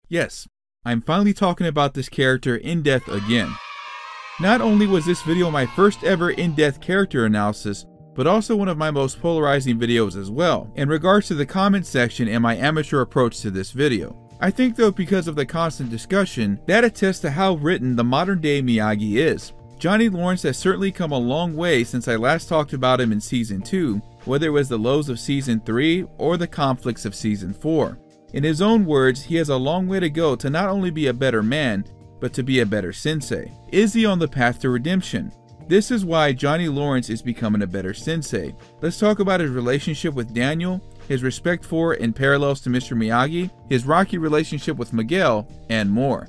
Yes, I'm finally talking about this character in depth again. Not only was this video my first ever in-depth character analysis, but also one of my most polarizing videos as well, in regards to the comment section and my amateur approach to this video. I think though, because of the constant discussion, that attests to how written the modern day Miyagi is. Johnny Lawrence has certainly come a long way since I last talked about him in Season 2, whether it was the lows of Season 3 or the conflicts of Season 4. In his own words, he has a long way to go to not only be a better man, but to be a better sensei. Is he on the path to redemption? This is why Johnny Lawrence is becoming a better sensei. Let's talk about his relationship with Daniel, his respect for and parallels to Mr. Miyagi, his rocky relationship with Miguel, and more.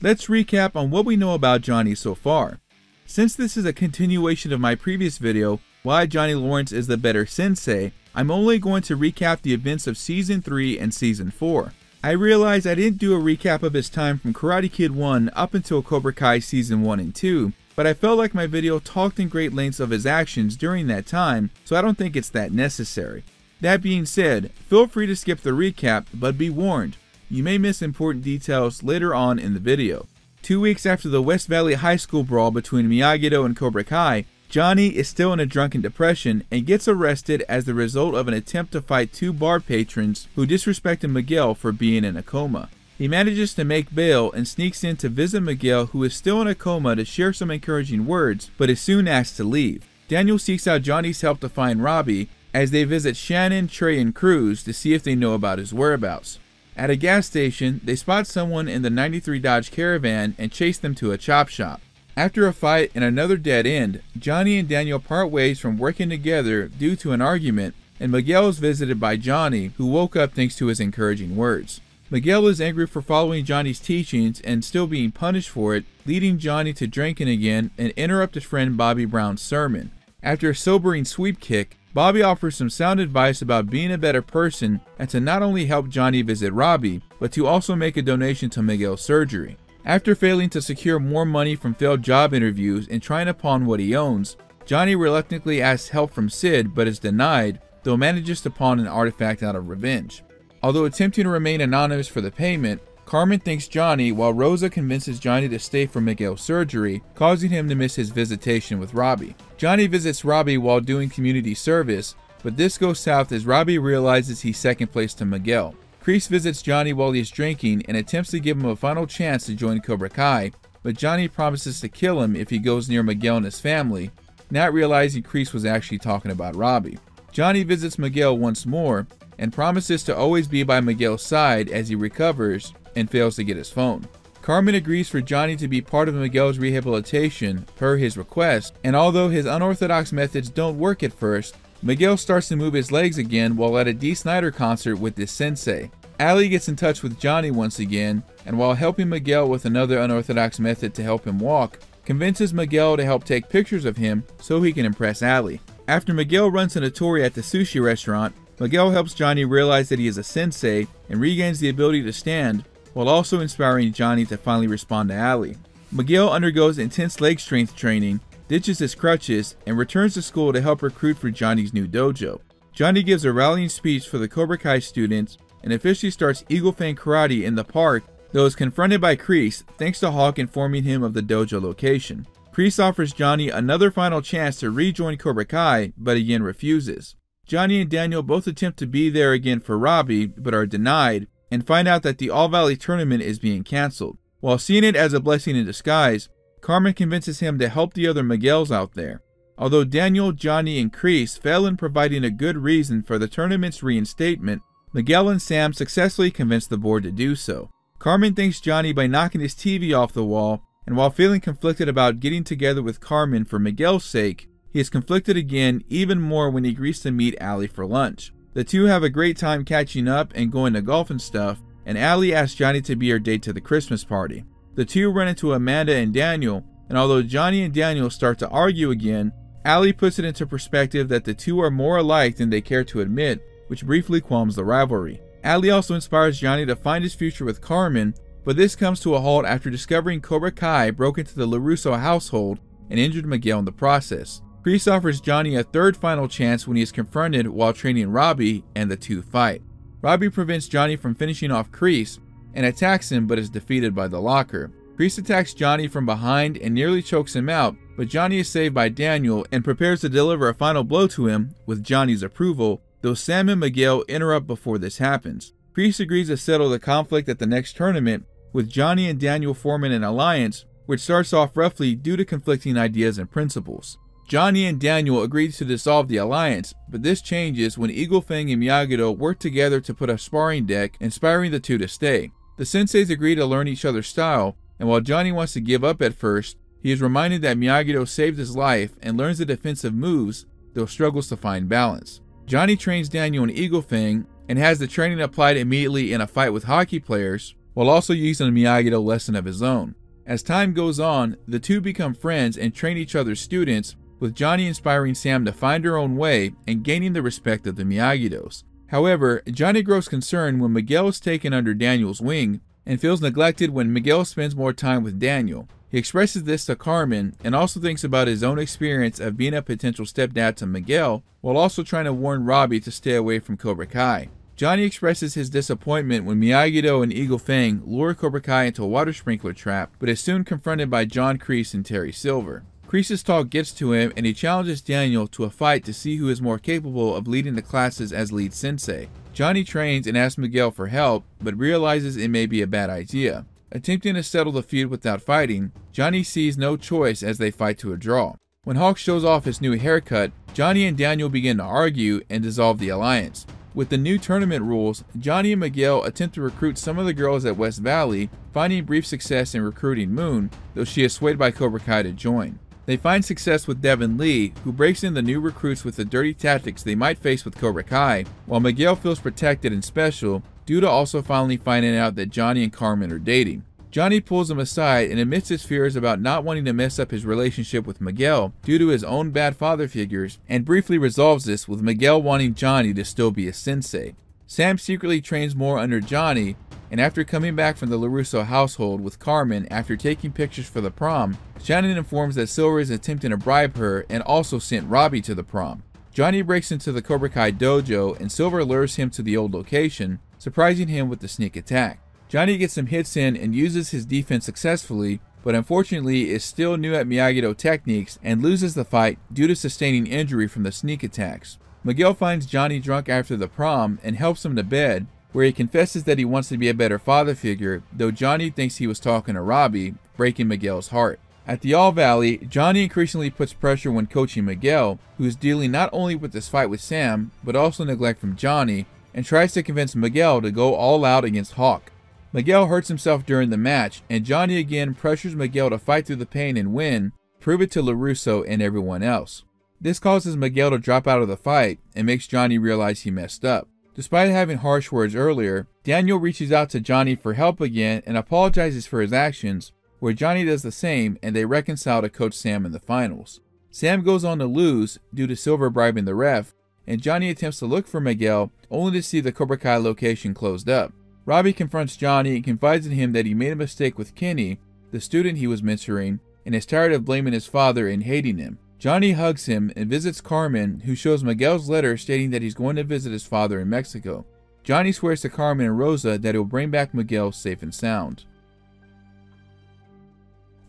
Let's recap on what we know about Johnny so far. Since this is a continuation of my previous video, why Johnny Lawrence is the better sensei, I'm only going to recap the events of Season 3 and Season 4. I realized I didn't do a recap of his time from Karate Kid 1 up until Cobra Kai Season 1 and 2, but I felt like my video talked in great lengths of his actions during that time, so I don't think it's that necessary. That being said, feel free to skip the recap, but be warned, you may miss important details later on in the video. 2 weeks after the West Valley High School brawl between Miyagi-Do and Cobra Kai, Johnny is still in a drunken depression and gets arrested as the result of an attempt to fight two bar patrons who disrespected Miguel for being in a coma. He manages to make bail and sneaks in to visit Miguel, who is still in a coma, to share some encouraging words, but is soon asked to leave. Daniel seeks out Johnny's help to find Robbie as they visit Shannon, Trey, and Cruz to see if they know about his whereabouts. At a gas station, they spot someone in the '93 Dodge Caravan and chase them to a chop shop. After a fight and another dead end, Johnny and Daniel part ways from working together due to an argument, and Miguel is visited by Johnny, who woke up thanks to his encouraging words. Miguel is angry for following Johnny's teachings and still being punished for it, leading Johnny to drinking again and interrupt his friend Bobby Brown's sermon. After a sobering sweep kick, Bobby offers some sound advice about being a better person and to not only help Johnny visit Robbie, but to also make a donation to Miguel's surgery. After failing to secure more money from failed job interviews and trying to pawn what he owns, Johnny reluctantly asks help from Sid but is denied, though manages to pawn an artifact out of revenge. Although attempting to remain anonymous for the payment, Carmen thanks Johnny while Rosa convinces Johnny to stay for Miguel's surgery, causing him to miss his visitation with Robbie. Johnny visits Robbie while doing community service, but this goes south as Robbie realizes he's second place to Miguel. Kreese visits Johnny while he is drinking and attempts to give him a final chance to join Cobra Kai, but Johnny promises to kill him if he goes near Miguel and his family, not realizing Kreese was actually talking about Robbie. Johnny visits Miguel once more and promises to always be by Miguel's side as he recovers and fails to get his phone. Carmen agrees for Johnny to be part of Miguel's rehabilitation per his request, and although his unorthodox methods don't work at first, Miguel starts to move his legs again while at a Dee Snider concert with this sensei. Allie gets in touch with Johnny once again, and while helping Miguel with another unorthodox method to help him walk, convinces Miguel to help take pictures of him so he can impress Allie. After Miguel runs into Tori at the sushi restaurant, Miguel helps Johnny realize that he is a sensei and regains the ability to stand, while also inspiring Johnny to finally respond to Allie. Miguel undergoes intense leg strength training, ditches his crutches, and returns to school to help recruit for Johnny's new dojo. Johnny gives a rallying speech for the Cobra Kai students and officially starts Eagle Fang Karate in the park, though is confronted by Kreese thanks to Hawk informing him of the dojo location. Kreese offers Johnny another final chance to rejoin Cobra Kai, but again refuses. Johnny and Daniel both attempt to be there again for Robbie, but are denied, and find out that the All Valley tournament is being cancelled. While seeing it as a blessing in disguise, Carmen convinces him to help the other Miguels out there. Although Daniel, Johnny, and Kreese fail in providing a good reason for the tournament's reinstatement, Miguel and Sam successfully convince the board to do so. Carmen thanks Johnny by knocking his TV off the wall, and while feeling conflicted about getting together with Carmen for Miguel's sake, he is conflicted again even more when he agrees to meet Allie for lunch. The two have a great time catching up and going to golf and stuff, and Allie asks Johnny to be her date to the Christmas party. The two run into Amanda and Daniel, and although Johnny and Daniel start to argue again, Allie puts it into perspective that the two are more alike than they care to admit, which briefly qualms the rivalry. Allie also inspires Johnny to find his future with Carmen, but this comes to a halt after discovering Cobra Kai broke into the LaRusso household and injured Miguel in the process. Kreese offers Johnny a third final chance when he is confronted while training Robbie, and the two fight. Robbie prevents Johnny from finishing off Kreese and attacks him, but is defeated by the locker. Kreese attacks Johnny from behind and nearly chokes him out, but Johnny is saved by Daniel and prepares to deliver a final blow to him with Johnny's approval, though Sam and Miguel interrupt before this happens. Kreese agrees to settle the conflict at the next tournament, with Johnny and Daniel forming an alliance, which starts off roughly due to conflicting ideas and principles. Johnny and Daniel agree to dissolve the alliance, but this changes when Eagle Fang and Miyagi-Do work together to put a sparring deck, inspiring the two to stay. The senseis agree to learn each other's style, and while Johnny wants to give up at first, he is reminded that Miyagi-Do saved his life and learns the defensive moves, though struggles to find balance. Johnny trains Daniel in Eagle Fang and has the training applied immediately in a fight with hockey players, while also using a Miyagi-Do lesson of his own. As time goes on, the two become friends and train each other's students, with Johnny inspiring Sam to find her own way and gaining the respect of the Miyagi-Dos. However, Johnny grows concerned when Miguel is taken under Daniel's wing and feels neglected when Miguel spends more time with Daniel. He expresses this to Carmen and also thinks about his own experience of being a potential stepdad to Miguel, while also trying to warn Robbie to stay away from Cobra Kai. Johnny expresses his disappointment when Miyagi-Do and Eagle Fang lure Cobra Kai into a water sprinkler trap, but is soon confronted by John Kreese and Terry Silver. Kreese's talk gets to him and he challenges Daniel to a fight to see who is more capable of leading the classes as lead sensei. Johnny trains and asks Miguel for help, but realizes it may be a bad idea. Attempting to settle the feud without fighting, Johnny sees no choice as they fight to a draw. When Hawk shows off his new haircut, Johnny and Daniel begin to argue and dissolve the alliance. With the new tournament rules, Johnny and Miguel attempt to recruit some of the girls at West Valley, finding brief success in recruiting Moon, though she is swayed by Cobra Kai to join. They find success with Devin Lee, who breaks in the new recruits with the dirty tactics they might face with Cobra Kai, while Miguel feels protected and special, due to also finally finding out that Johnny and Carmen are dating. Johnny pulls him aside and admits his fears about not wanting to mess up his relationship with Miguel due to his own bad father figures, and briefly resolves this with Miguel wanting Johnny to still be a sensei. Sam secretly trains more under Johnny, and after coming back from the LaRusso household with Carmen after taking pictures for the prom, Shannon informs that Silver is attempting to bribe her and also sent Robbie to the prom. Johnny breaks into the Cobra Kai dojo and Silver lures him to the old location, surprising him with the sneak attack. Johnny gets some hits in and uses his defense successfully, but unfortunately is still new at Miyagi-Do techniques and loses the fight due to sustaining injury from the sneak attacks. Miguel finds Johnny drunk after the prom and helps him to bed, where he confesses that he wants to be a better father figure, though Johnny thinks he was talking to Robbie, breaking Miguel's heart. At the All Valley, Johnny increasingly puts pressure when coaching Miguel, who is dealing not only with this fight with Sam, but also neglect from Johnny, and tries to convince Miguel to go all out against Hawk. Miguel hurts himself during the match, and Johnny again pressures Miguel to fight through the pain and win, prove it to LaRusso and everyone else. This causes Miguel to drop out of the fight, and makes Johnny realize he messed up. Despite having harsh words earlier, Daniel reaches out to Johnny for help again and apologizes for his actions, where Johnny does the same and they reconcile to coach Sam in the finals. Sam goes on to lose due to Silver bribing the ref, and Johnny attempts to look for Miguel, only to see the Cobra Kai location closed up. Robbie confronts Johnny and confides in him that he made a mistake with Kenny, the student he was mentoring, and is tired of blaming his father and hating him. Johnny hugs him and visits Carmen, who shows Miguel's letter stating that he's going to visit his father in Mexico. Johnny swears to Carmen and Rosa that he'll bring back Miguel safe and sound.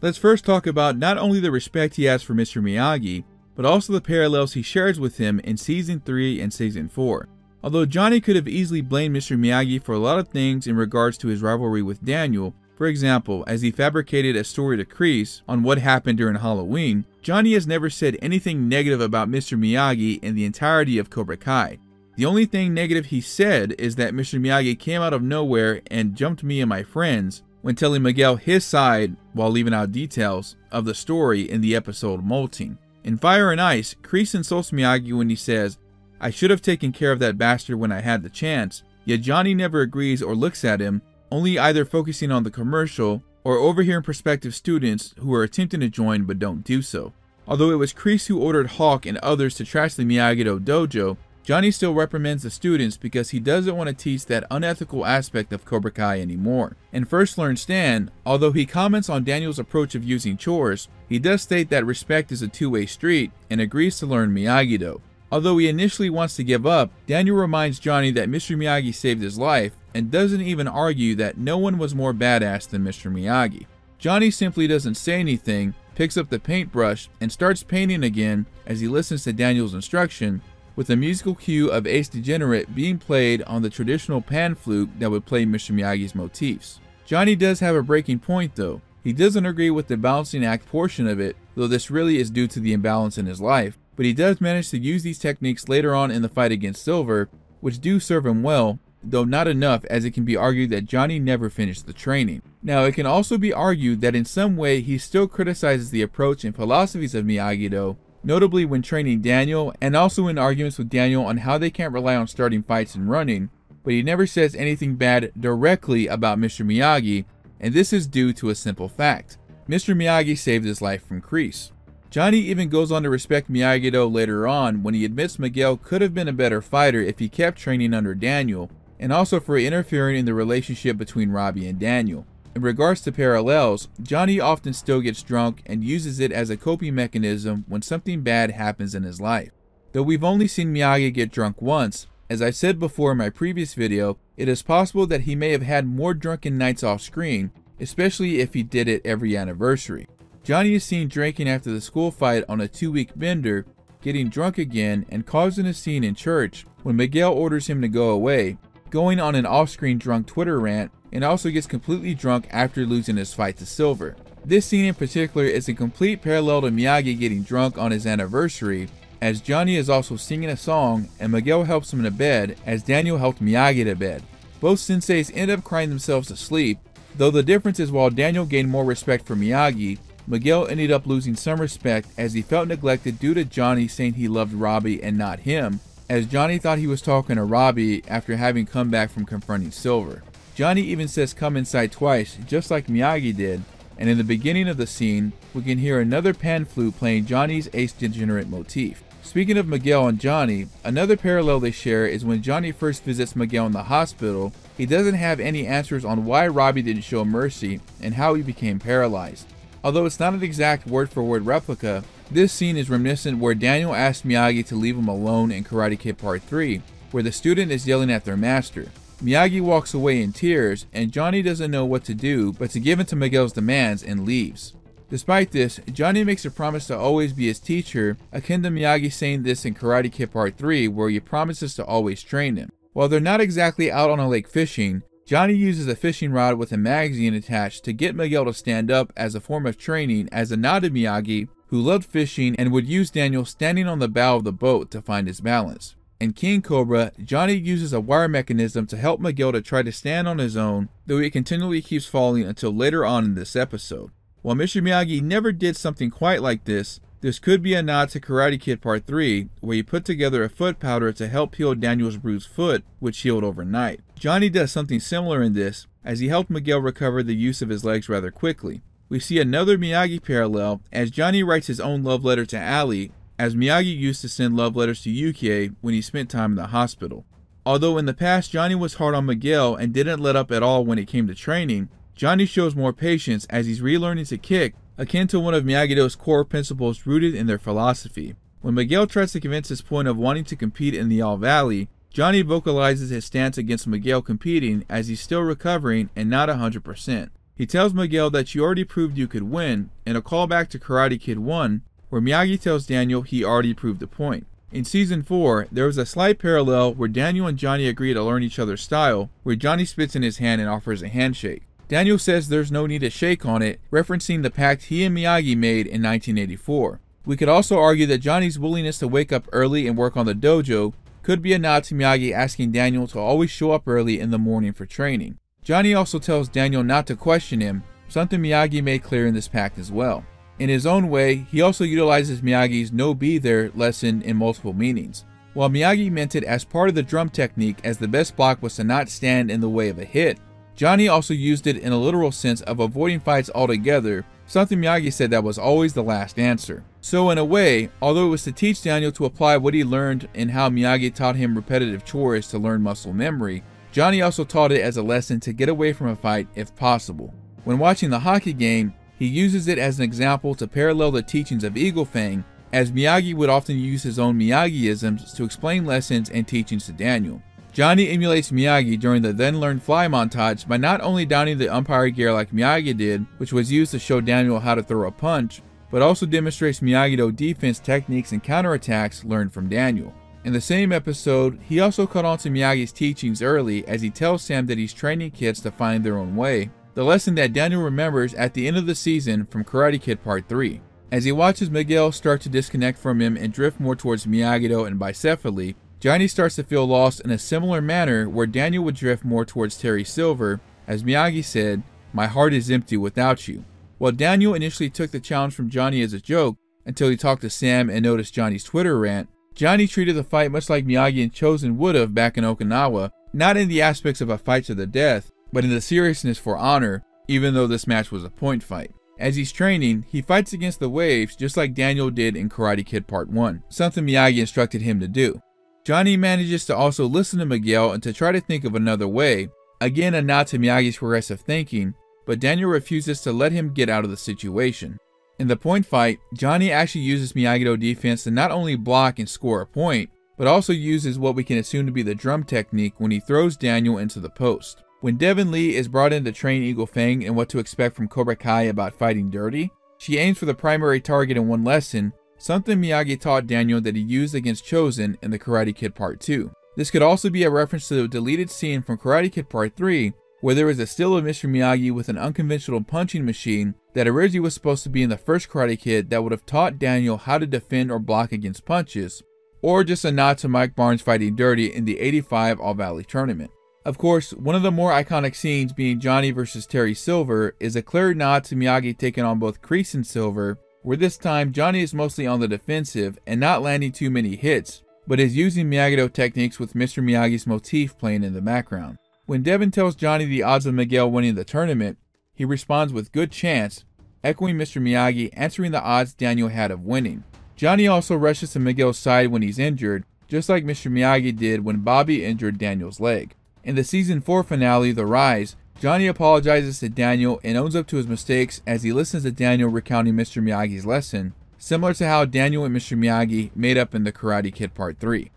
Let's first talk about not only the respect he has for Mr. Miyagi, but also the parallels he shares with him in Season 3 and Season 4. Although Johnny could have easily blamed Mr. Miyagi for a lot of things in regards to his rivalry with Daniel, for example, as he fabricated a story to Kreese on what happened during Halloween, Johnny has never said anything negative about Mr. Miyagi in the entirety of Cobra Kai. The only thing negative he said is that Mr. Miyagi came out of nowhere and jumped me and my friends when telling Miguel his side while leaving out details of the story in the episode Molting. In Fire and Ice, Kreese insults Miyagi when he says, "I should have taken care of that bastard when I had the chance," yet Johnny never agrees or looks at him, only either focusing on the commercial or overhearing prospective students who are attempting to join but don't do so. Although it was Kreese who ordered Hawk and others to trash the Miyagi-Do dojo, Johnny still reprimands the students because he doesn't want to teach that unethical aspect of Cobra Kai anymore. In First Learn Stand, although he comments on Daniel's approach of using chores, he does state that respect is a two-way street and agrees to learn Miyagi-Do. Although he initially wants to give up, Daniel reminds Johnny that Mr. Miyagi saved his life and doesn't even argue that no one was more badass than Mr. Miyagi. Johnny simply doesn't say anything, picks up the paintbrush, and starts painting again as he listens to Daniel's instruction, with a musical cue of Ace Degenerate being played on the traditional pan flute that would play Mr. Miyagi's motifs. Johnny does have a breaking point though. He doesn't agree with the balancing act portion of it, though this really is due to the imbalance in his life, but he does manage to use these techniques later on in the fight against Silver, which do serve him well, though not enough, as it can be argued that Johnny never finished the training. Now, it can also be argued that in some way he still criticizes the approach and philosophies of Miyagi-Do, notably when training Daniel, and also in arguments with Daniel on how they can't rely on starting fights and running, but he never says anything bad directly about Mr. Miyagi, and this is due to a simple fact. Mr. Miyagi saved his life from Kreese. Johnny even goes on to respect Miyagi-Do later on when he admits Miguel could have been a better fighter if he kept training under Daniel, and also for interfering in the relationship between Robbie and Daniel. In regards to parallels, Johnny often still gets drunk and uses it as a coping mechanism when something bad happens in his life. Though we've only seen Miyagi get drunk once, as I said before in my previous video, it is possible that he may have had more drunken nights off screen, especially if he did it every anniversary. Johnny is seen drinking after the school fight on a 2-week bender, getting drunk again and causing a scene in church when Miguel orders him to go away, going on an off-screen drunk Twitter rant, and also gets completely drunk after losing his fight to Silver. This scene in particular is a complete parallel to Miyagi getting drunk on his anniversary, as Johnny is also singing a song and Miguel helps him to bed as Daniel helped Miyagi to bed. Both senseis end up crying themselves to sleep, though the difference is while Daniel gained more respect for Miyagi, Miguel ended up losing some respect as he felt neglected due to Johnny saying he loved Robbie and not him, as Johnny thought he was talking to Robbie after having come back from confronting Silver. Johnny even says "come inside" twice, just like Miyagi did, and in the beginning of the scene, we can hear another pan flute playing Johnny's Ace Degenerate motif. Speaking of Miguel and Johnny, another parallel they share is when Johnny first visits Miguel in the hospital, he doesn't have any answers on why Robbie didn't show mercy and how he became paralyzed. Although it's not an exact word-for-word replica, this scene is reminiscent where Daniel asks Miyagi to leave him alone in Karate Kid Part 3, where the student is yelling at their master. Miyagi walks away in tears, and Johnny doesn't know what to do but to give in to Miguel's demands and leaves. Despite this, Johnny makes a promise to always be his teacher, akin to Miyagi saying this in Karate Kid Part 3 where he promises to always train him. While they're not exactly out on a lake fishing, Johnny uses a fishing rod with a magazine attached to get Miguel to stand up as a form of training as a nod to Miyagi, who loved fishing and would use Daniel standing on the bow of the boat to find his balance. In King Cobra, Johnny uses a wire mechanism to help Miguel to try to stand on his own, though he continually keeps falling until later on in this episode. While Mr. Miyagi never did something quite like this could be a nod to Karate Kid Part 3, where he put together a foot powder to help heal Daniel's bruised foot, which healed overnight. Johnny does something similar in this, as he helped Miguel recover the use of his legs rather quickly. We see another Miyagi parallel, as Johnny writes his own love letter to Ali, as Miyagi used to send love letters to Yukie when he spent time in the hospital. Although in the past Johnny was hard on Miguel and didn't let up at all when it came to training, Johnny shows more patience as he's relearning to kick, akin to one of Miyagi-Do's core principles rooted in their philosophy. When Miguel tries to convince his point of wanting to compete in the All Valley, Johnny vocalizes his stance against Miguel competing as he's still recovering and not 100%. He tells Miguel that you already proved you could win, in a callback to Karate Kid 1, where Miyagi tells Daniel he already proved the point. In Season 4, there was a slight parallel where Daniel and Johnny agree to learn each other's style, where Johnny spits in his hand and offers a handshake. Daniel says there's no need to shake on it, referencing the pact he and Miyagi made in 1984. We could also argue that Johnny's willingness to wake up early and work on the dojo could be a nod to Miyagi asking Daniel to always show up early in the morning for training. Johnny also tells Daniel not to question him, something Miyagi made clear in this pact as well. In his own way, he also utilizes Miyagi's "no be there" lesson in multiple meanings. While Miyagi meant it as part of the drum technique, as the best block was to not stand in the way of a hit, Johnny also used it in a literal sense of avoiding fights altogether, something Miyagi said that was always the last answer. So in a way, although it was to teach Daniel to apply what he learned and how Miyagi taught him repetitive chores to learn muscle memory, Johnny also taught it as a lesson to get away from a fight if possible. When watching the hockey game, he uses it as an example to parallel the teachings of Eagle Fang, as Miyagi would often use his own Miyagi-isms to explain lessons and teachings to Daniel. Johnny emulates Miyagi during the Then Learn Fly montage by not only donning the umpire gear like Miyagi did, which was used to show Daniel how to throw a punch, but also demonstrates Miyagi-Do defense techniques and counterattacks learned from Daniel. In the same episode, he also caught on to Miyagi's teachings early as he tells Sam that he's training kids to find their own way, the lesson that Daniel remembers at the end of the season from Karate Kid Part 3. As he watches Miguel start to disconnect from him and drift more towards Miyagi-Do and bicephaly, Johnny starts to feel lost in a similar manner where Daniel would drift more towards Terry Silver, as Miyagi said, "My heart is empty without you." While Daniel initially took the challenge from Johnny as a joke until he talked to Sam and noticed Johnny's Twitter rant, Johnny treated the fight much like Miyagi and Chosen would have back in Okinawa, not in the aspects of a fight to the death, but in the seriousness for honor, even though this match was a point fight. As he's training, he fights against the waves just like Daniel did in Karate Kid Part 1, something Miyagi instructed him to do. Johnny manages to also listen to Miguel and to try to think of another way, again a nod to Miyagi's progressive thinking, but Daniel refuses to let him get out of the situation. In the point fight, Johnny actually uses Miyagi-Do defense to not only block and score a point, but also uses what we can assume to be the drum technique when he throws Daniel into the post. When Devin Lee is brought in to train Eagle Fang and what to expect from Cobra Kai about fighting dirty, she aims for the primary target in one lesson, something Miyagi taught Daniel that he used against Chosen in the Karate Kid Part 2. This could also be a reference to the deleted scene from Karate Kid Part 3, where there is a still of Mr. Miyagi with an unconventional punching machine that originally was supposed to be in the first Karate Kid that would have taught Daniel how to defend or block against punches, or just a nod to Mike Barnes fighting dirty in the '85 All Valley tournament. Of course, one of the more iconic scenes being Johnny versus Terry Silver is a clear nod to Miyagi taking on both Kreese and Silver, where this time Johnny is mostly on the defensive and not landing too many hits, but is using Miyagi-Do techniques with Mr. Miyagi's motif playing in the background. When Devin tells Johnny the odds of Miguel winning the tournament, he responds with "good chance," echoing Mr. Miyagi answering the odds Daniel had of winning. Johnny also rushes to Miguel's side when he's injured, just like Mr. Miyagi did when Bobby injured Daniel's leg. In the Season 4 finale, The Rise, Johnny apologizes to Daniel and owns up to his mistakes as he listens to Daniel recounting Mr. Miyagi's lesson, similar to how Daniel and Mr. Miyagi made up in the Karate Kid Part 3.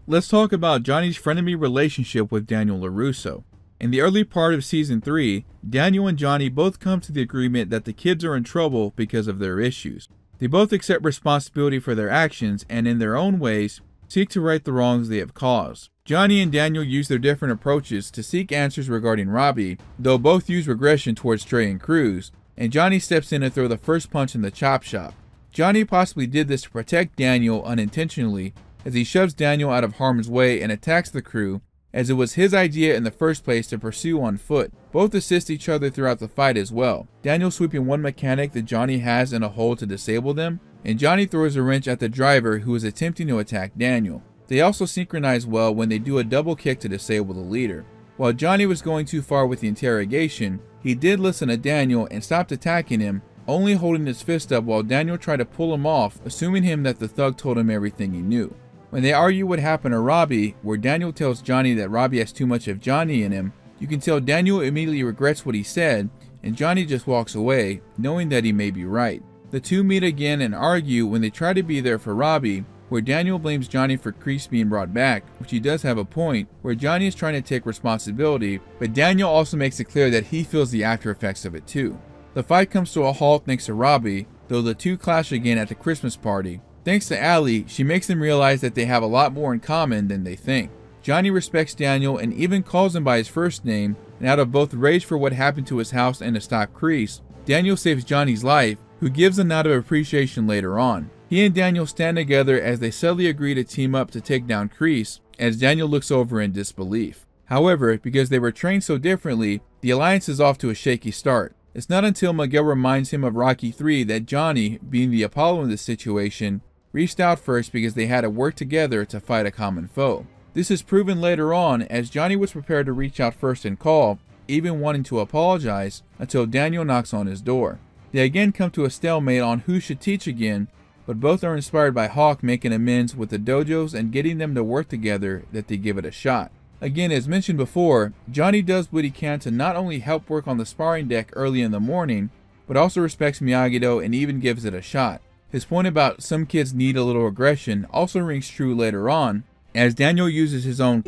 Let's talk about Johnny's frenemy relationship with Daniel LaRusso. In the early part of Season 3, Daniel and Johnny both come to the agreement that the kids are in trouble because of their issues. They both accept responsibility for their actions and, in their own ways, seek to right the wrongs they have caused. Johnny and Daniel use their different approaches to seek answers regarding Robbie, though both use regression towards Trey and Cruz, and Johnny steps in to throw the first punch in the chop shop. Johnny possibly did this to protect Daniel unintentionally, as he shoves Daniel out of harm's way and attacks the crew, as it was his idea in the first place to pursue on foot. Both assist each other throughout the fight as well, Daniel sweeping one mechanic that Johnny has in a hole to disable them, and Johnny throws a wrench at the driver who is attempting to attack Daniel. They also synchronize well when they do a double kick to disable the leader. While Johnny was going too far with the interrogation, he did listen to Daniel and stopped attacking him, only holding his fist up while Daniel tried to pull him off, assuming him that the thug told him everything he knew. When they argue what happened to Robbie, where Daniel tells Johnny that Robbie has too much of Johnny in him, you can tell Daniel immediately regrets what he said, and Johnny just walks away, knowing that he may be right. The two meet again and argue when they try to be there for Robbie, where Daniel blames Johnny for Kreese being brought back, which he does have a point, where Johnny is trying to take responsibility, but Daniel also makes it clear that he feels the after effects of it too. The fight comes to a halt thanks to Robbie, though the two clash again at the Christmas party. Thanks to Allie, she makes them realize that they have a lot more in common than they think. Johnny respects Daniel and even calls him by his first name, and out of both rage for what happened to his house and to stop Kreese, Daniel saves Johnny's life, who gives a nod of appreciation later on. He and Daniel stand together as they subtly agree to team up to take down Kreese, as Daniel looks over in disbelief. However, because they were trained so differently, the alliance is off to a shaky start. It's not until Miguel reminds him of Rocky III that Johnny, being the Apollo in this situation, reached out first because they had to work together to fight a common foe. This is proven later on as Johnny was prepared to reach out first and call, even wanting to apologize, until Daniel knocks on his door. They again come to a stalemate on who should teach again, but both are inspired by Hawk making amends with the dojos and getting them to work together that they give it a shot. Again, as mentioned before, Johnny does what he can to not only help work on the sparring deck early in the morning, but also respects Miyagi-Do and even gives it a shot. His point about some kids need a little aggression also rings true later on, as Daniel uses his own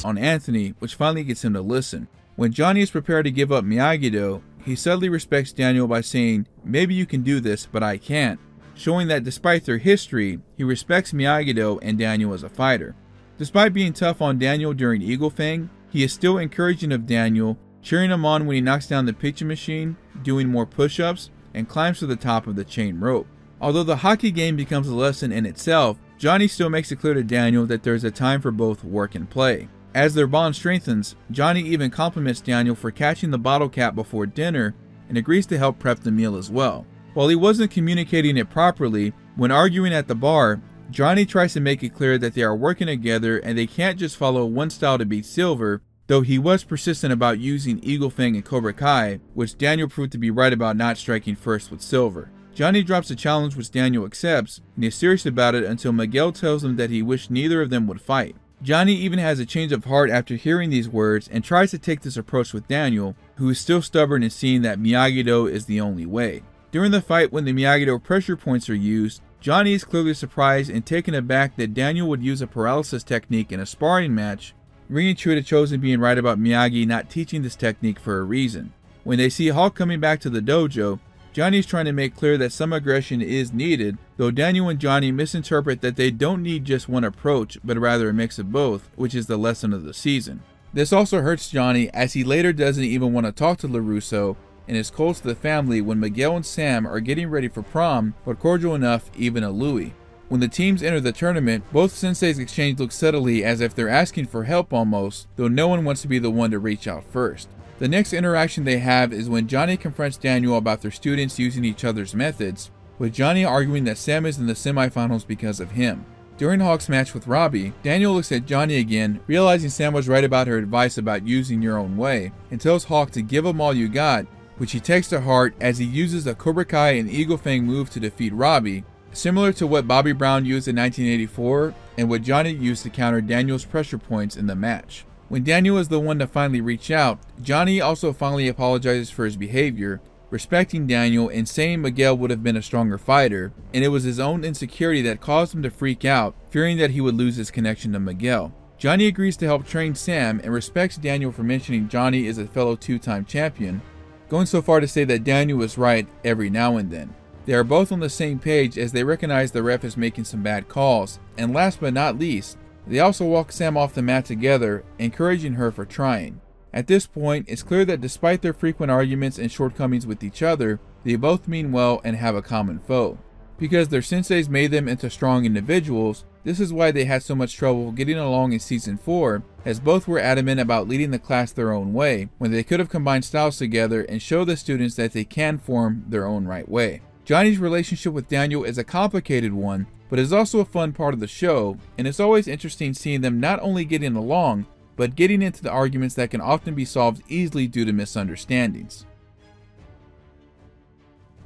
on Anthony, which finally gets him to listen. When Johnny is prepared to give up Miyagi-Do, he subtly respects Daniel by saying, "Maybe you can do this, but I can't," showing that despite their history, he respects Miyagi-Do and Daniel as a fighter. Despite being tough on Daniel during Eagle Fang, he is still encouraging of Daniel, cheering him on when he knocks down the picture machine, doing more push-ups, and climbs to the top of the chain rope. Although the hockey game becomes a lesson in itself, Johnny still makes it clear to Daniel that there is a time for both work and play. As their bond strengthens, Johnny even compliments Daniel for catching the bottle cap before dinner and agrees to help prep the meal as well. While he wasn't communicating it properly, when arguing at the bar, Johnny tries to make it clear that they are working together and they can't just follow one style to beat Silver, though he was persistent about using Eagle Fang and Cobra Kai, which Daniel proved to be right about not striking first with Silver. Johnny drops a challenge which Daniel accepts, and is serious about it until Miguel tells him that he wished neither of them would fight. Johnny even has a change of heart after hearing these words and tries to take this approach with Daniel, who is still stubborn in seeing that Miyagi-Do is the only way. During the fight, when the Miyagi-Do pressure points are used, Johnny is clearly surprised and taken aback that Daniel would use a paralysis technique in a sparring match, ringing true to Chosen being right about Miyagi not teaching this technique for a reason. When they see Hawk coming back to the dojo, Johnny is trying to make clear that some aggression is needed, though Daniel and Johnny misinterpret that they don't need just one approach, but rather a mix of both, which is the lesson of the season. This also hurts Johnny, as he later doesn't even want to talk to LaRusso, and is cold to the family when Miguel and Sam are getting ready for prom, but cordial enough even to Louie. When the teams enter the tournament, both senseis exchange looks subtly as if they're asking for help almost, though no one wants to be the one to reach out first. The next interaction they have is when Johnny confronts Daniel about their students using each other's methods, with Johnny arguing that Sam is in the semifinals because of him. During Hawk's match with Robbie, Daniel looks at Johnny again, realizing Sam was right about her advice about using your own way, and tells Hawk to give him all you got, which he takes to heart as he uses a Cobra Kai and Eagle Fang move to defeat Robbie, similar to what Bobby Brown used in 1984 and what Johnny used to counter Daniel's pressure points in the match. When Daniel is the one to finally reach out, Johnny also finally apologizes for his behavior, respecting Daniel and saying Miguel would have been a stronger fighter, and it was his own insecurity that caused him to freak out, fearing that he would lose his connection to Miguel. Johnny agrees to help train Sam and respects Daniel for mentioning Johnny is a fellow two-time champion, going so far to say that Daniel is right every now and then. They are both on the same page as they recognize the ref is making some bad calls, and last but not least, they also walk Sam off the mat together, encouraging her for trying. At this point, it's clear that despite their frequent arguments and shortcomings with each other, they both mean well and have a common foe. Because their senseis made them into strong individuals, this is why they had so much trouble getting along in Season 4, as both were adamant about leading the class their own way, when they could have combined styles together and show the students that they can form their own right way. Johnny's relationship with Daniel is a complicated one, but is also a fun part of the show, and it's always interesting seeing them not only getting along, but getting into the arguments that can often be solved easily due to misunderstandings.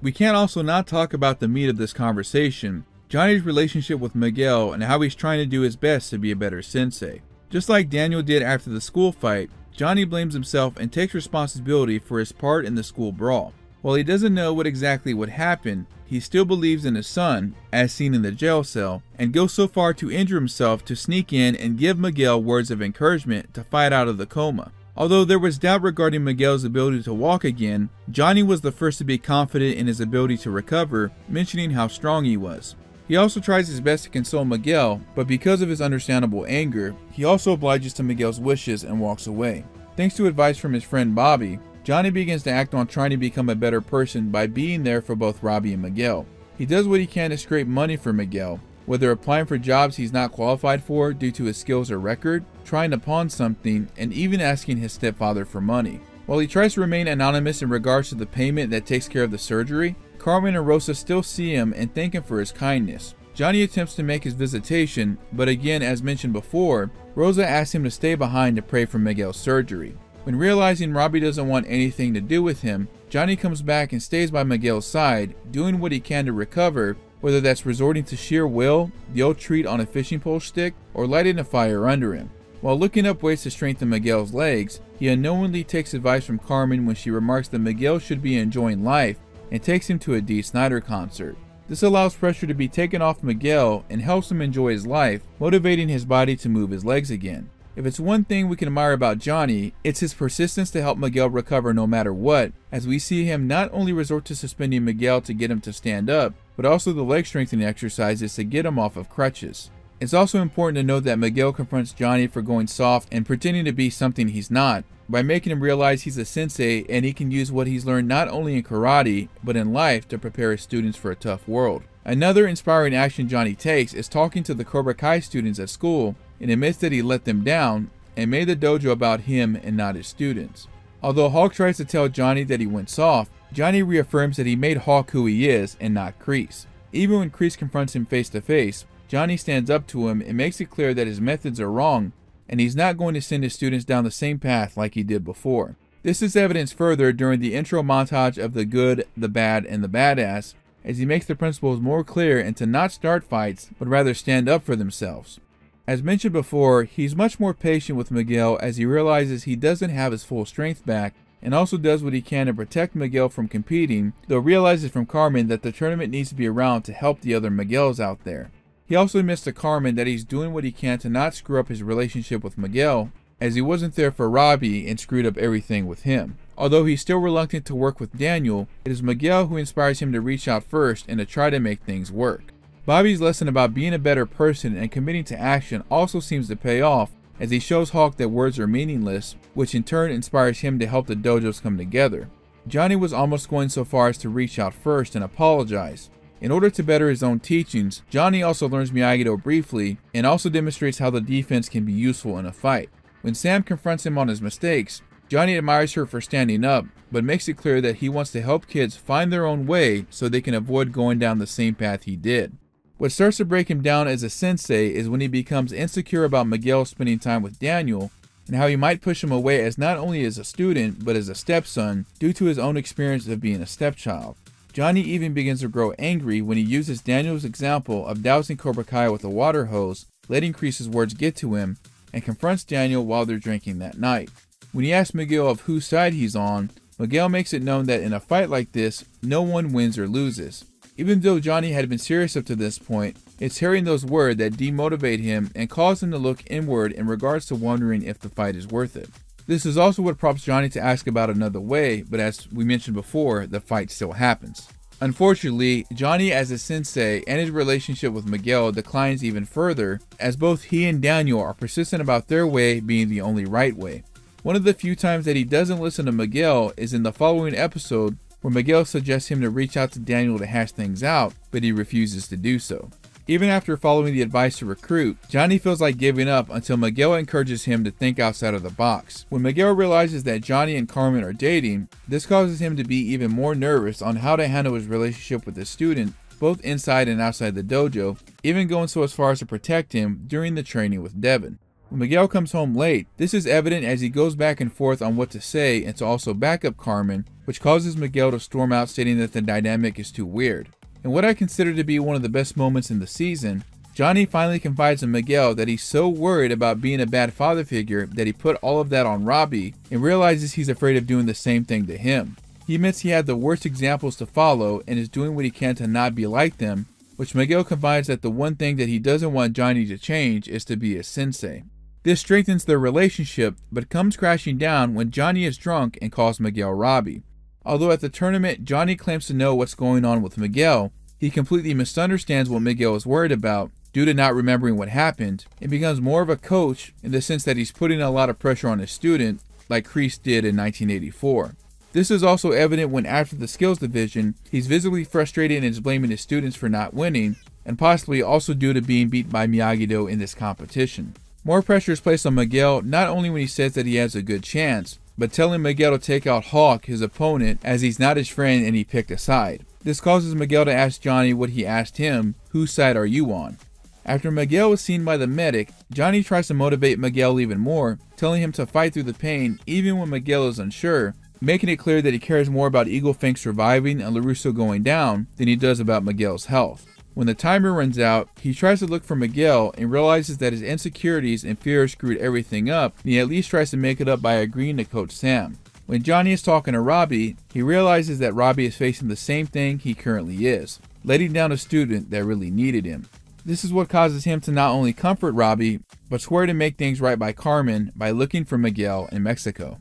We can't also not talk about the meat of this conversation, Johnny's relationship with Miguel and how he's trying to do his best to be a better sensei. Just like Daniel did after the school fight, Johnny blames himself and takes responsibility for his part in the school brawl. While he doesn't know what exactly would happen, he still believes in his son, as seen in the jail cell, and goes so far to injure himself to sneak in and give Miguel words of encouragement to fight out of the coma. Although there was doubt regarding Miguel's ability to walk again, Johnny was the first to be confident in his ability to recover, mentioning how strong he was. He also tries his best to console Miguel, but because of his understandable anger, he also obliges to Miguel's wishes and walks away. Thanks to advice from his friend Bobby, Johnny begins to act on trying to become a better person by being there for both Robbie and Miguel. He does what he can to scrape money for Miguel, whether applying for jobs he's not qualified for due to his skills or record, trying to pawn something, and even asking his stepfather for money. While he tries to remain anonymous in regards to the payment that takes care of the surgery, Carmen and Rosa still see him and thank him for his kindness. Johnny attempts to make his visitation, but again, as mentioned before, Rosa asks him to stay behind to pray for Miguel's surgery. When realizing Robbie doesn't want anything to do with him, Johnny comes back and stays by Miguel's side, doing what he can to recover, whether that's resorting to sheer will, the old treat on a fishing pole stick, or lighting a fire under him. While looking up ways to strengthen Miguel's legs, he unknowingly takes advice from Carmen when she remarks that Miguel should be enjoying life and takes him to a Dee Snider concert. This allows pressure to be taken off Miguel and helps him enjoy his life, motivating his body to move his legs again. If it's one thing we can admire about Johnny, it's his persistence to help Miguel recover no matter what, as we see him not only resort to suspending Miguel to get him to stand up, but also the leg strengthening exercises to get him off of crutches. It's also important to note that Miguel confronts Johnny for going soft and pretending to be something he's not, by making him realize he's a sensei and he can use what he's learned not only in karate, but in life to prepare his students for a tough world. Another inspiring action Johnny takes is talking to the Cobra Kai students at school and admits that he let them down and made the dojo about him and not his students. Although Hulk tries to tell Johnny that he went soft, Johnny reaffirms that he made Hulk who he is and not Kreese. Even when Kreese confronts him face to face, Johnny stands up to him and makes it clear that his methods are wrong and he's not going to send his students down the same path like he did before. This is evidenced further during the intro montage of the good, the bad, and the badass, as he makes the principles more clear and to not start fights, but rather stand up for themselves. As mentioned before, he's much more patient with Miguel as he realizes he doesn't have his full strength back, and also does what he can to protect Miguel from competing, though realizes from Carmen that the tournament needs to be around to help the other Miguels out there. He also admits to Carmen that he's doing what he can to not screw up his relationship with Miguel, as he wasn't there for Robbie and screwed up everything with him. Although he's still reluctant to work with Daniel, it is Miguel who inspires him to reach out first and to try to make things work. Bobby's lesson about being a better person and committing to action also seems to pay off, as he shows Hulk that words are meaningless, which in turn inspires him to help the dojos come together. Johnny was almost going so far as to reach out first and apologize. In order to better his own teachings, Johnny also learns Miyagi-Do briefly and also demonstrates how the defense can be useful in a fight. When Sam confronts him on his mistakes, Johnny admires her for standing up, but makes it clear that he wants to help kids find their own way so they can avoid going down the same path he did. What starts to break him down as a sensei is when he becomes insecure about Miguel spending time with Daniel, and how he might push him away as not only as a student, but as a stepson due to his own experience of being a stepchild. Johnny even begins to grow angry when he uses Daniel's example of dousing Cobra Kai with a water hose, letting Kreese's words get to him, and confronts Daniel while they're drinking that night. When he asks Miguel of whose side he's on, Miguel makes it known that in a fight like this, no one wins or loses. Even though Johnny had been serious up to this point, it's hearing those words that demotivate him and cause him to look inward in regards to wondering if the fight is worth it. This is also what prompts Johnny to ask about another way, but as we mentioned before, the fight still happens. Unfortunately, Johnny as a sensei and his relationship with Miguel declines even further, as both he and Daniel are persistent about their way being the only right way. One of the few times that he doesn't listen to Miguel is in the following episode, where Miguel suggests him to reach out to Daniel to hash things out, but he refuses to do so. Even after following the advice to recruit, Johnny feels like giving up until Miguel encourages him to think outside of the box. When Miguel realizes that Johnny and Carmen are dating, this causes him to be even more nervous on how to handle his relationship with his student, both inside and outside the dojo, even going so as far as to protect him during the training with Devin. When Miguel comes home late, this is evident as he goes back and forth on what to say and to also back up Carmen, which causes Miguel to storm out stating that the dynamic is too weird. In what I consider to be one of the best moments in the season, Johnny finally confides in Miguel that he's so worried about being a bad father figure that he put all of that on Robbie and realizes he's afraid of doing the same thing to him. He admits he had the worst examples to follow and is doing what he can to not be like them, which Miguel confides that the one thing that he doesn't want Johnny to change is to be a sensei. This strengthens their relationship, but comes crashing down when Johnny is drunk and calls Miguel Robbie. Although at the tournament, Johnny claims to know what's going on with Miguel, he completely misunderstands what Miguel is worried about due to not remembering what happened, and becomes more of a coach in the sense that he's putting a lot of pressure on his student, like Kreese did in 1984. This is also evident when after the skills division, he's visibly frustrated and is blaming his students for not winning, and possibly also due to being beat by Miyagi-Do in this competition. More pressure is placed on Miguel not only when he says that he has a good chance, but telling Miguel to take out Hawk, his opponent, as he's not his friend and he picked a side. This causes Miguel to ask Johnny what he asked him, whose side are you on? After Miguel was seen by the medic, Johnny tries to motivate Miguel even more, telling him to fight through the pain even when Miguel is unsure, making it clear that he cares more about Eagle Fang surviving and LaRusso going down than he does about Miguel's health. When the timer runs out, he tries to look for Miguel and realizes that his insecurities and fears screwed everything up, and he at least tries to make it up by agreeing to Coach Sam. When Johnny is talking to Robbie, he realizes that Robbie is facing the same thing he currently is, letting down a student that really needed him. This is what causes him to not only comfort Robbie, but swear to make things right by Carmen by looking for Miguel in Mexico.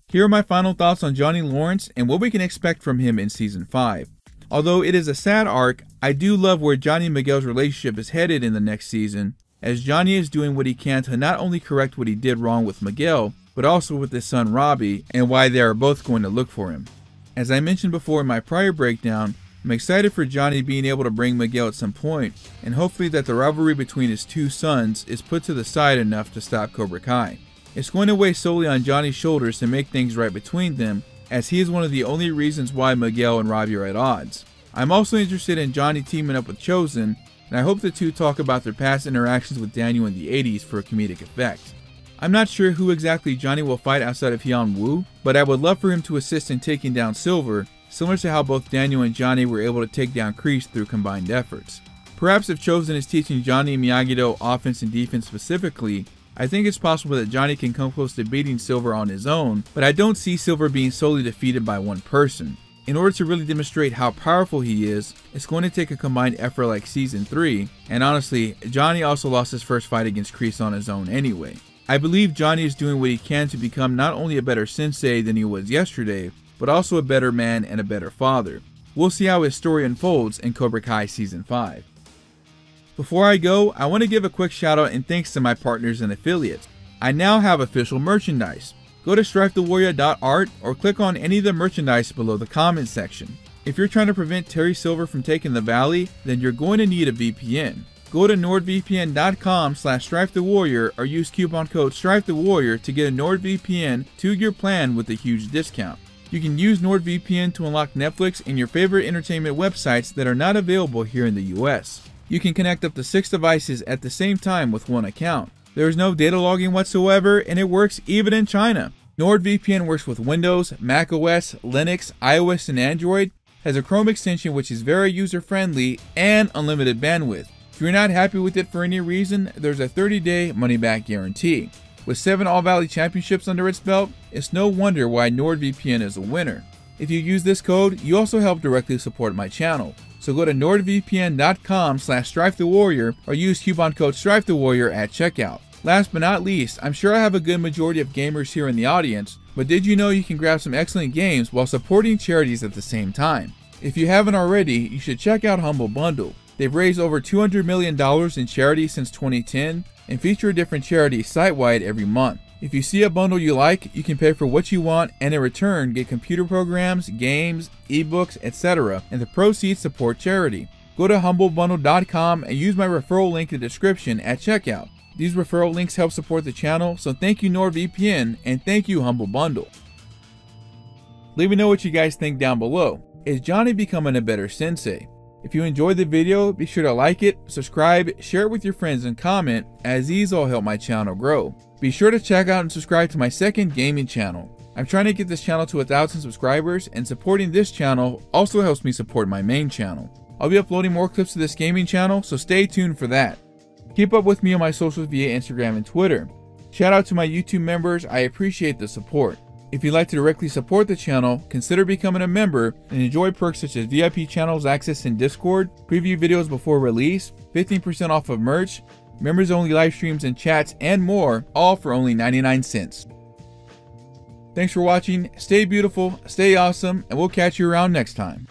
Here are my final thoughts on Johnny Lawrence and what we can expect from him in Season 5. Although it is a sad arc, I do love where Johnny and Miguel's relationship is headed in the next season, as Johnny is doing what he can to not only correct what he did wrong with Miguel, but also with his son Robbie, and why they are both going to look for him. As I mentioned before in my prior breakdown, I'm excited for Johnny being able to bring Miguel at some point, and hopefully that the rivalry between his two sons is put to the side enough to stop Cobra Kai. It's going to weigh solely on Johnny's shoulders to make things right between them, as he is one of the only reasons why Miguel and Robbie are at odds. I'm also interested in Johnny teaming up with Chosen, and I hope the two talk about their past interactions with Daniel in the 80s for a comedic effect. I'm not sure who exactly Johnny will fight outside of Hyun Woo, but I would love for him to assist in taking down Silver, similar to how both Daniel and Johnny were able to take down Kreese through combined efforts. Perhaps if Chosen is teaching Johnny and Miyagi-Do offense and defense specifically, I think it's possible that Johnny can come close to beating Silver on his own, but I don't see Silver being solely defeated by one person. In order to really demonstrate how powerful he is, it's going to take a combined effort like Season 3, and honestly, Johnny also lost his first fight against Kreese on his own anyway. I believe Johnny is doing what he can to become not only a better sensei than he was yesterday, but also a better man and a better father. We'll see how his story unfolds in Cobra Kai Season 5. Before I go, I want to give a quick shout out and thanks to my partners and affiliates. I now have official merchandise. Go to strifethewarrior.art or click on any of the merchandise below the comment section. If you're trying to prevent Terry Silver from taking the valley, then you're going to need a VPN. Go to nordvpn.com/strifethewarrior or use coupon code strifethewarrior to get a NordVPN 2-year plan with a huge discount. You can use NordVPN to unlock Netflix and your favorite entertainment websites that are not available here in the US. You can connect up to 6 devices at the same time with one account. There is no data logging whatsoever, and it works even in China. NordVPN works with Windows, macOS, Linux, iOS, and Android, has a Chrome extension which is very user-friendly, and unlimited bandwidth. If you're not happy with it for any reason, there's a 30-day money-back guarantee. With 7 All-Valley Championships under its belt, it's no wonder why NordVPN is a winner. If you use this code, you also help directly support my channel. So go to nordvpn.com/strifethewarrior or use coupon code strifethewarrior at checkout. Last but not least, I'm sure I have a good majority of gamers here in the audience, but did you know you can grab some excellent games while supporting charities at the same time? If you haven't already, you should check out HumbleBundle. They've raised over $200 million in charity since 2010 and feature a different charity site-wide every month. If you see a bundle you like, you can pay for what you want and in return get computer programs, games, ebooks, etc. and the proceeds support charity. Go to HumbleBundle.com and use my referral link in the description at checkout. These referral links help support the channel, so thank you NordVPN and thank you HumbleBundle. Let me know what you guys think down below. Is Johnny becoming a better sensei? If you enjoyed the video, be sure to like it, subscribe, share it with your friends, and comment, as these all help my channel grow. Be sure to check out and subscribe to my second gaming channel. I'm trying to get this channel to 1,000 subscribers, and supporting this channel also helps me support my main channel. I'll be uploading more clips to this gaming channel, so stay tuned for that. Keep up with me on my socials via Instagram and Twitter. Shout out to my YouTube members, I appreciate the support. If you'd like to directly support the channel, consider becoming a member and enjoy perks such as VIP channels access in Discord, preview videos before release, 15% off of merch, members only live streams and chats, and more, all for only 99 cents. Thanks for watching, stay beautiful, stay awesome, and we'll catch you around next time.